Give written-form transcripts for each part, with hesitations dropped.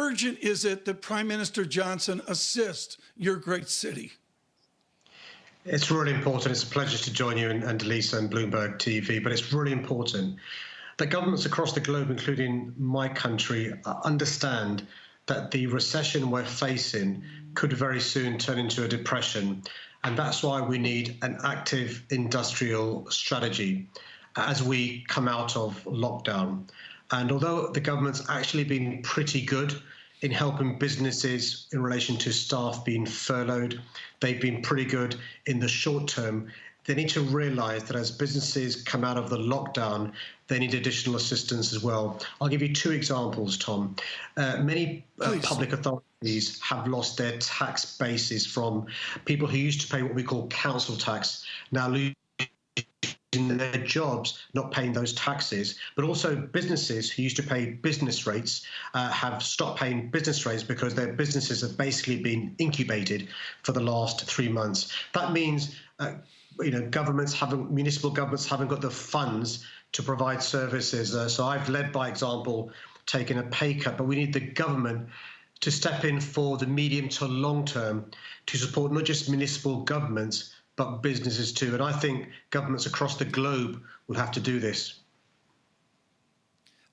urgent is it that Prime Minister Johnson assist your great city? It's really important. It's a pleasure to join you and Lisa and Bloomberg TV, but it's really important that governments across the globe, including my country, understand that the recession we're facing could very soon turn into a depression. And that's why we need an active industrial strategy as we come out of lockdown. And although the government's actually been pretty good in helping businesses in relation to staff being furloughed, they've been pretty good in the short term. They need to realize that as businesses come out of the lockdown, they need additional assistance as well. I'll give you two examples, Tom. Many public authorities have lost their tax bases from people who used to pay what we call council tax, now losing their jobs, not paying those taxes, but also businesses who used to pay business rates have stopped paying business rates because their businesses have basically been incubated for the last 3 months. That means municipal governments haven't got the funds to provide services. So I've led by example, taken a pay cut, but we need the government to step in for the medium to long term to support not just municipal governments, but businesses too. And I think governments across the globe will have to do this.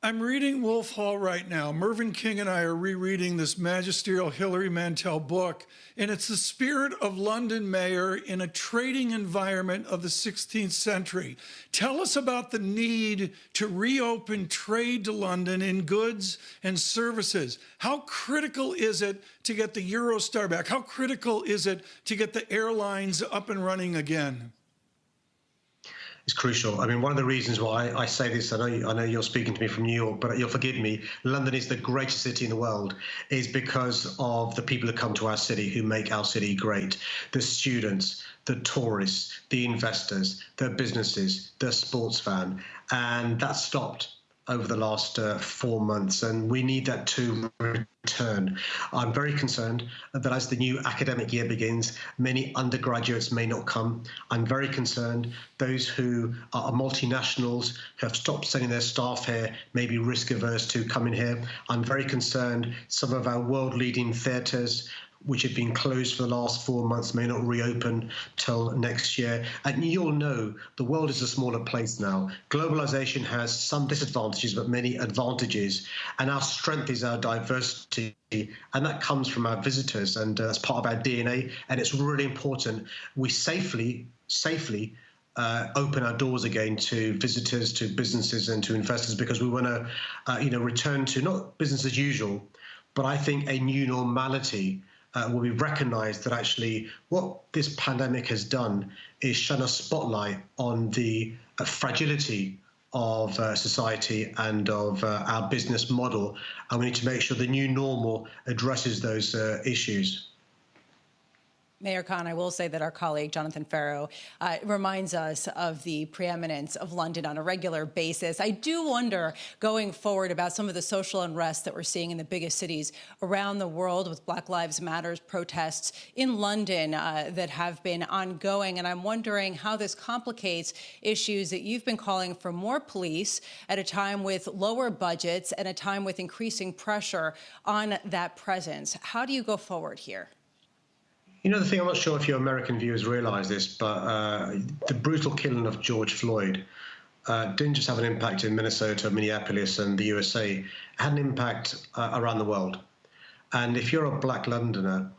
I'm reading Wolf Hall right now. Mervyn King and I are rereading this magisterial Hilary Mantel book, and it's the spirit of London mayor in a trading environment of the 16th century. Tell us about the need to reopen trade to London in goods and services. How critical is it to get the Eurostar back? How critical is it to get the airlines up and running again? It's crucial. I mean, one of the reasons why I say this, I know you're speaking to me from New York, but you'll forgive me, London is the greatest city in the world, is because of the people who come to our city, who make our city great. The students, the tourists, the investors, the businesses, the sports fan. And that stopped over the last 4 months, and we need that to return. I'm very concerned that as the new academic year begins, many undergraduates may not come. I'm very concerned those who are multinationals who have stopped sending their staff here may be risk averse to coming here. I'm very concerned some of our world-leading theatres, which have been closed for the last 4 months, may not reopen till next year. And you all know the world is a smaller place now. Globalization has some disadvantages, but many advantages. And our strength is our diversity. And that comes from our visitors, and that's part of our DNA. And it's really important we safely open our doors again to visitors, to businesses, and to investors, because we want to, return to not business as usual, but I think a new normality. Will be recognized that actually what this pandemic has done is shine a spotlight on the fragility of society and of our business model. And we need to make sure the new normal addresses those issues. Mayor Khan, I will say that our colleague Jonathan Ferro reminds us of the preeminence of London on a regular basis. I do wonder, going forward, about some of the social unrest that we're seeing in the biggest cities around the world with Black Lives Matter protests in London that have been ongoing. And I'm wondering how this complicates issues that you've been calling for more police at a time with lower budgets and a time with increasing pressure on that presence. How do you go forward here? You know, the thing, I'm not sure if your American viewers realize this, but the brutal killing of George Floyd didn't just have an impact in Minnesota, Minneapolis, and the USA. It had an impact around the world. And if you're a Black Londoner,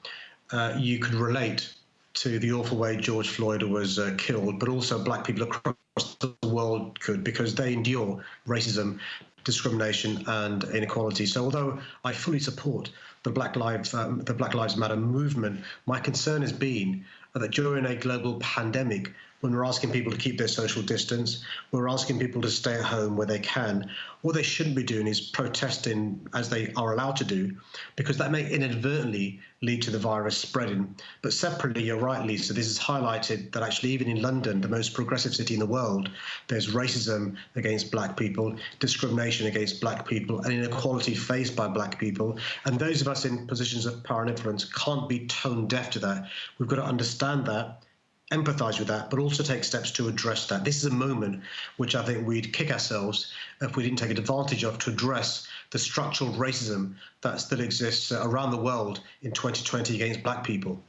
you could relate to the awful way George Floyd was killed, but also Black people across the world could, because they endure racism, discrimination, and inequality. So although I fully support the Black Lives Matter movement, my concern has been that during a global pandemic, when we're asking people to keep their social distance, we're asking people to stay at home where they can, what they shouldn't be doing is protesting as they are allowed to do, because that may inadvertently lead to the virus spreading. But separately, you're right, Lisa, this has highlighted that actually even in London, the most progressive city in the world, there's racism against Black people, discrimination against Black people, and inequality faced by Black people. And those of us in positions of power and influence can't be tone deaf to that. We've got to understand that, empathise with that, but also take steps to address that. This is a moment which I think we'd kick ourselves if we didn't take advantage of to address the structural racism that still exists around the world in 2020 against black people.